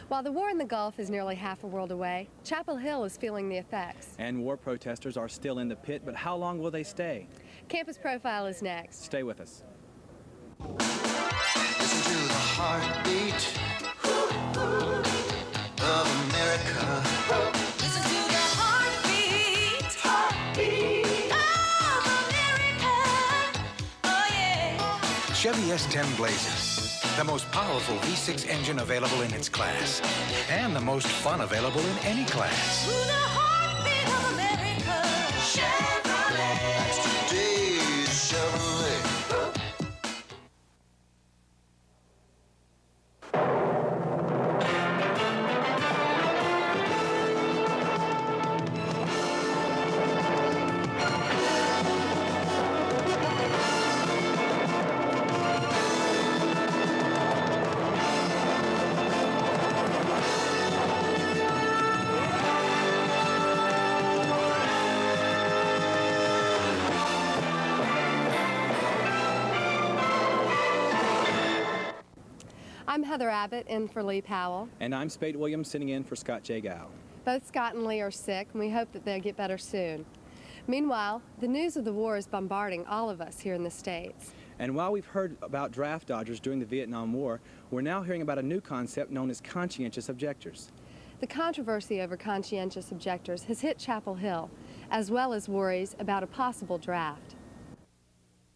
While the war in the Gulf is nearly half a world away, Chapel Hill is feeling the effects. And war protesters are still in the pit, but how long will they stay? Campus Profile is next. Stay with us. Listen to the heartbeat of America. Listen to the heartbeat of America. Oh, yeah. Chevy S10 Blazers, the most powerful V6 engine available in its class, and the most fun available in any class. To the heartbeat of America. Chevrolet. That's today's Chevrolet. I'm Heather Abbott, in for Lee Powell. And I'm Speight Williams, sitting in for Scott J. Gow. Both Scott and Lee are sick, and we hope that they'll get better soon. Meanwhile, the news of the war is bombarding all of us here in the States. And while we've heard about draft dodgers during the Vietnam War, we're now hearing about a new concept known as conscientious objectors. The controversy over conscientious objectors has hit Chapel Hill, as well as worries about a possible draft.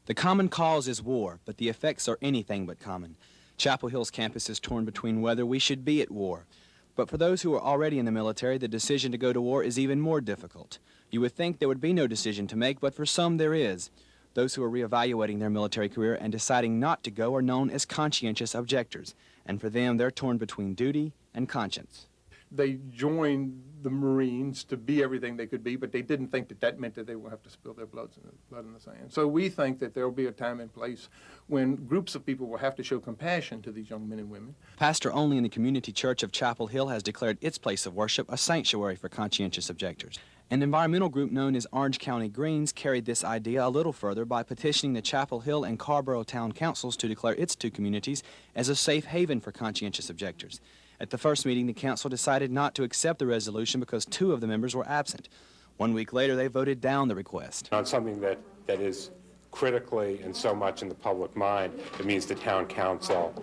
The common cause is war, but the effects are anything but common. Chapel Hill's campus is torn between whether we should be at war. But for those who are already in the military, the decision to go to war is even more difficult. You would think there would be no decision to make, but for some there is. Those who are reevaluating their military career and deciding not to go are known as conscientious objectors. And for them, they're torn between duty and conscience. They joined the Marines to be everything they could be, but they didn't think that that meant that they would have to spill their blood in the sand. So we think that there will be a time and place when groups of people will have to show compassion to these young men and women. Pastor only in the Community Church of Chapel Hill has declared its place of worship a sanctuary for conscientious objectors. An environmental group known as Orange County Greens carried this idea a little further by petitioning the Chapel Hill and Carborough town councils to declare its two communities as a safe haven for conscientious objectors. At the first meeting, the council decided not to accept the resolution because two of the members were absent. 1 week later, they voted down the request. On something that is critically and so much in the public mind, it means the town council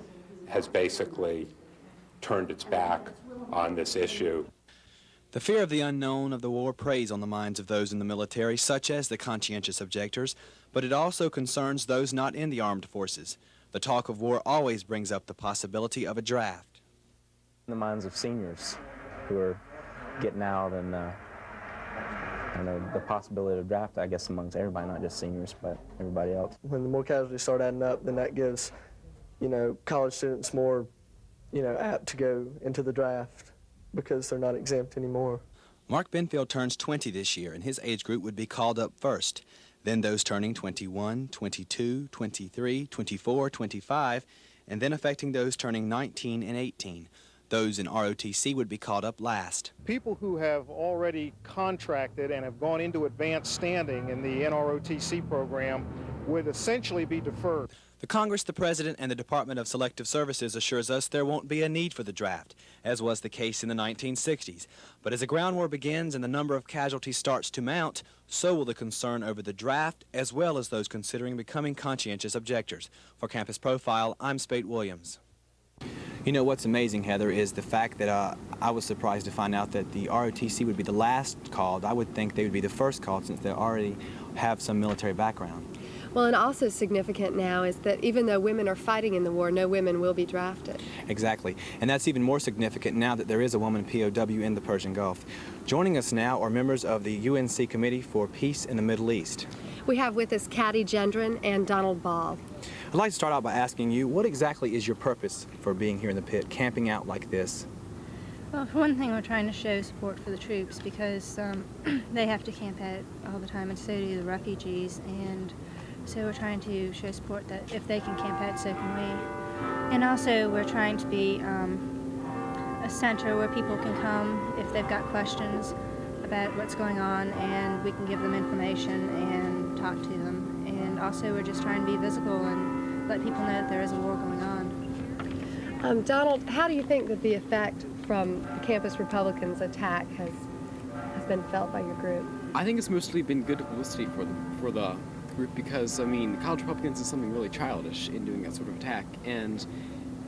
has basically turned its back on this issue. The fear of the unknown of the war preys on the minds of those in the military, such as the conscientious objectors, but it also concerns those not in the armed forces. The talk of war always brings up the possibility of a draft. In the minds of seniors who are getting out, and the possibility of draft, I guess, amongst everybody, not just seniors, but everybody else. When the more casualties start adding up, then that gives, college students more, apt to go into the draft because they're not exempt anymore. Mark Benfield turns 20 this year, and his age group would be called up first. Then those turning 21, 22, 23, 24, 25, and then affecting those turning 19 and 18. Those in ROTC would be called up last. People who have already contracted and have gone into advanced standing in the NROTC program would essentially be deferred. The Congress, the President, and the Department of Selective Services assures us there won't be a need for the draft, as was the case in the 1960s. But as the ground war begins and the number of casualties starts to mount, so will the concern over the draft, as well as those considering becoming conscientious objectors. For Campus Profile, I'm Speight Williams. You know what's amazing, Heather, is the fact that I was surprised to find out that the ROTC would be the last called. I would think they would be the first called since they already have some military background. Well, and also significant now is that even though women are fighting in the war, no women will be drafted. Exactly. And that's even more significant now that there is a woman POW in the Persian Gulf. Joining us now are members of the UNC Committee for Peace in the Middle East. We have with us Caddy Gendron and Donald Ball. I'd like to start out by asking you, what exactly is your purpose for being here in the pit, camping out like this? Well, for one thing, we're trying to show support for the troops because they have to camp out all the time, and so do the refugees. And so we're trying to show support that if they can camp out, so can we. And also, we're trying to be a center where people can come if they've got questions about what's going on, and we can give them information and talk to them. And also, we're just trying to be visible and let people know that there is a war going on. Donald, how do you think that the effect from the campus Republicans' attack has been felt by your group? I think it's mostly been good publicity for the group because, I mean, college Republicans is something really childish in doing that sort of attack, and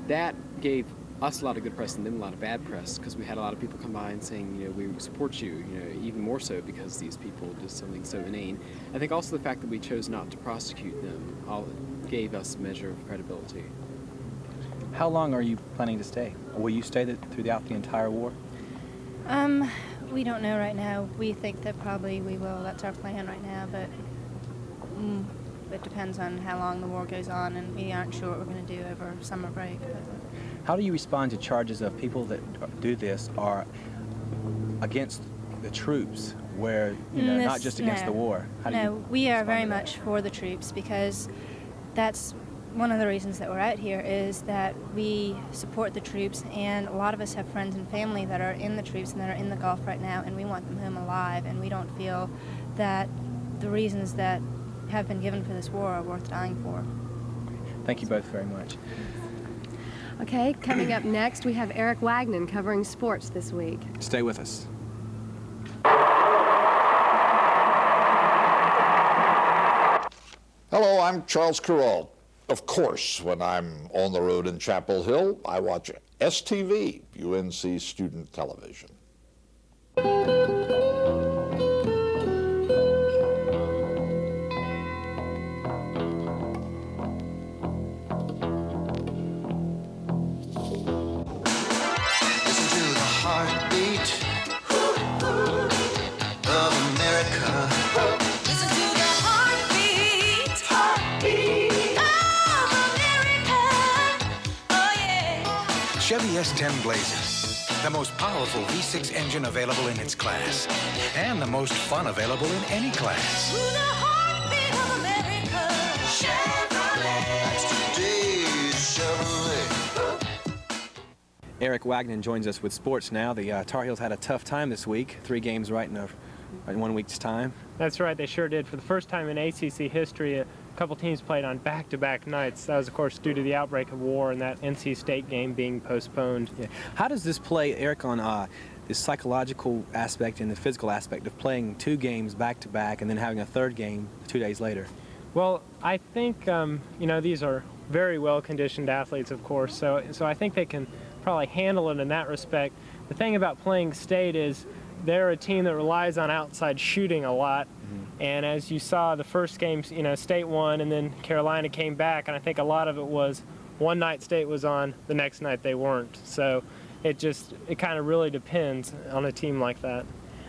that gave us a lot of good press and them a lot of bad press because we had a lot of people come by and saying, you know, we support you, you know, even more so because these people did something so inane. I think also the fact that we chose not to prosecute them all gave us a measure of credibility. How long are you planning to stay? Or will you stay throughout the entire war? We don't know right now. We think that probably we will. That's our plan right now, but it depends on how long the war goes on, and we aren't sure what we're going to do over summer break. How do you respond to charges of people that do this are against the troops, where, you know, not just against the war? No, we are very much for the troops because that's one of the reasons that we're out here is that we support the troops, and a lot of us have friends and family that are in the troops and that are in the Gulf right now, and we want them home alive, and we don't feel that the reasons that have been given for this war are worth dying for. Thank you both very much. Okay, coming up next, we have Eric Wagnon covering sports this week. Stay with us. Hello, I'm Charles Carroll. Of course, when I'm on the road in Chapel Hill, I watch STV, UNC Student Television. Listen to the heartbeat of America. Listen to the heartbeat of America. Oh yeah. Chevy S10 Blazers, the most powerful V6 engine available in its class, and the most fun available in any class. To the heartbeat of America. Chevrolet. That's today's Chevrolet. Eric Wagnon joins us with sports now. The Tar Heels had a tough time this week. 3 games right in 1 week's time. That's right, they sure did. For the first time in ACC history, a couple teams played on back-to-back nights. That was, of course, due to the outbreak of war and that NC State game being postponed. Yeah. How does this play, Eric, on the psychological aspect and the physical aspect of playing 2 games back-to-back and then having a 3rd game 2 days later? Well, I think, you know, these are very well-conditioned athletes, of course, so I think they can probably handle it in that respect. The thing about playing State is they're a team that relies on outside shooting a lot. And as you saw, the first game, you know, State won, and then Carolina came back, and I think a lot of it was one night State was on, the next night they weren't. So it kind of really depends on a team like that.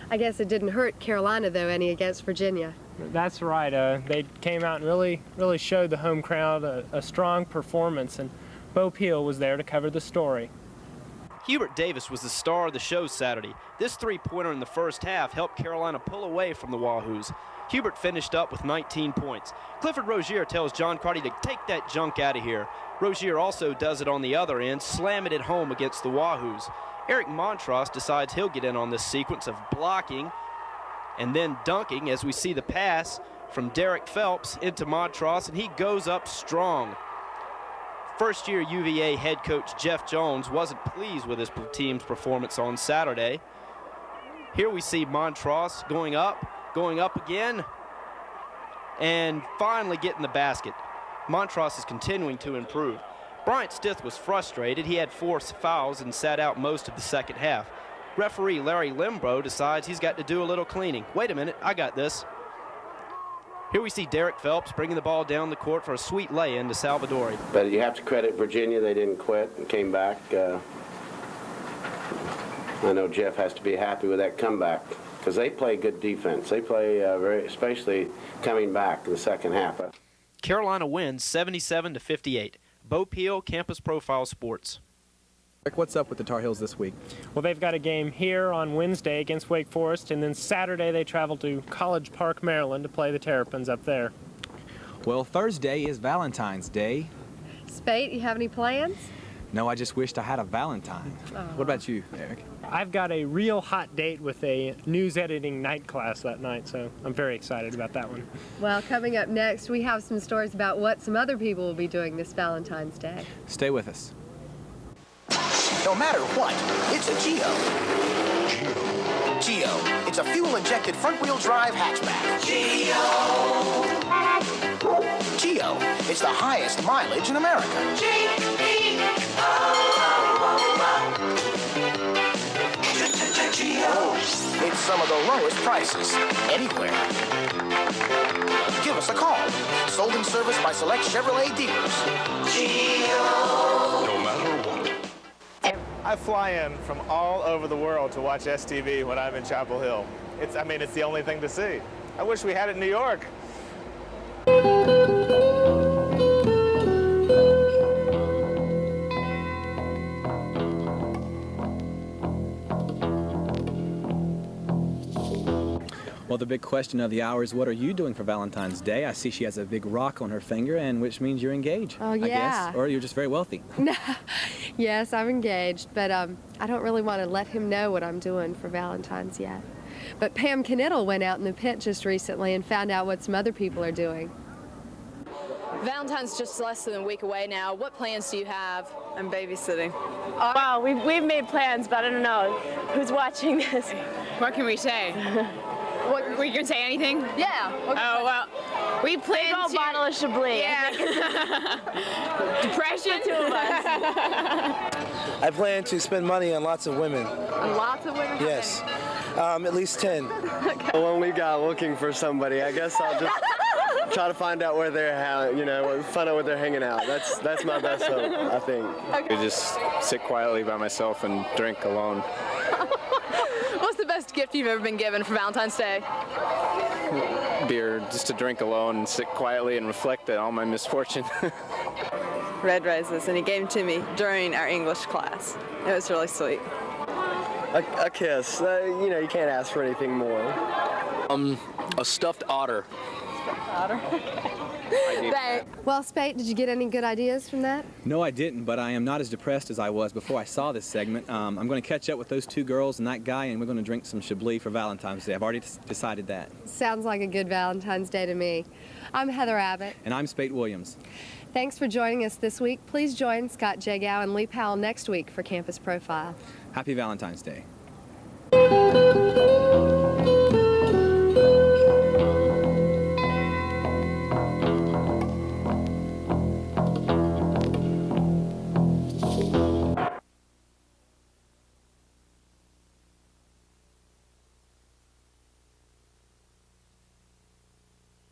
I guess it didn't hurt Carolina, though, any against Virginia. That's right. They came out and really showed the home crowd a strong performance, and Bo Peel was there to cover the story. Hubert Davis was the star of the show Saturday. This 3-pointer in the first half helped Carolina pull away from the Wahoos. Hubert finished up with 19 points. Clifford Rozier tells John Crotty to take that junk out of here. Rozier also does it on the other end, slamming it home against the Wahoos. Eric Montross decides he'll get in on this sequence of blocking and then dunking as we see the pass from Derek Phelps into Montross, and he goes up strong. First-year UVA head coach Jeff Jones wasn't pleased with his team's performance on Saturday. Here we see Montross going up again, and finally getting the basket. Montross is continuing to improve. Bryant Stith was frustrated. He had 4 fouls and sat out most of the second half. Referee Larry Limbrough decides he's got to do a little cleaning. Wait a minute, I got this. Here we see Derek Phelps bringing the ball down the court for a sweet lay-in to Salvadori. But you have to credit Virginia. They didn't quit and came back. I know Jeff has to be happy with that comeback because they play good defense. They play especially coming back in the second half. Carolina wins 77-58. Bo Peel, Campus Profile Sports. Rick, what's up with the Tar Heels this week? Well, they've got a game here on Wednesday against Wake Forest, and then Saturday they travel to College Park, Maryland to play the Terrapins up there. Well, Thursday is Valentine's Day. Speight, you have any plans? No, I just wished I had a Valentine. What about you, Eric? I've got a real hot date with a news editing night class that night, so I'm very excited about that one. Well, coming up next, we have some stories about what some other people will be doing this Valentine's Day. Stay with us. The no matter what, it's a Geo. Geo. It's a fuel-injected front-wheel drive hatchback. Geo. It's the highest mileage in America. Geo. It's some of the lowest prices anywhere. Give us a call. Sold and serviced by select Chevrolet dealers. No matter what. I fly in from all over the world to watch STV when I'm in Chapel Hill. It's the only thing to see. I wish we had it in New York. Well, the big question of the hour is, what are you doing for Valentine's Day? I see she has a big rock on her finger, and which means you're engaged, Oh, I yeah. guess. Or you're just very wealthy. Yes, I'm engaged, but I don't really want to let him know what I'm doing for Valentine's yet. But Pam Knittel went out in the pit just recently and found out what some other people are doing. Valentine's just less than a week away now. What plans do you have? I'm babysitting. Well, we've made plans, but I don't know who's watching this. What can we say? What, were you going to say anything? Yeah. Oh, well, we plan Big old to... bottle of Chablis. Yeah. Depression. Two of us. I plan to spend money on lots of women. Lots of women? Yes. At least 10. Okay. When we got looking for somebody, I guess I'll just try to find out where they're, find out where they're hanging out. That's my best hope, I think. Okay. Just sit quietly by myself and drink alone. What's the best gift you've ever been given for Valentine's Day? Beer, just to drink alone and sit quietly and reflect on all my misfortune. Red roses, and he gave them to me during our English class. It was really sweet. A kiss. You can't ask for anything more. A stuffed otter. Otter? Well, Speight, did you get any good ideas from that? No, I didn't, but I am not as depressed as I was before I saw this segment. I'm going to catch up with those two girls and that guy, and we're going to drink some Chablis for Valentine's Day. I've already decided that. Sounds like a good Valentine's Day to me. I'm Heather Abbott. And I'm Speight Williams. Thanks for joining us this week. Please join Scott Jagow and Lee Powell next week for Campus Profile. Happy Valentine's Day.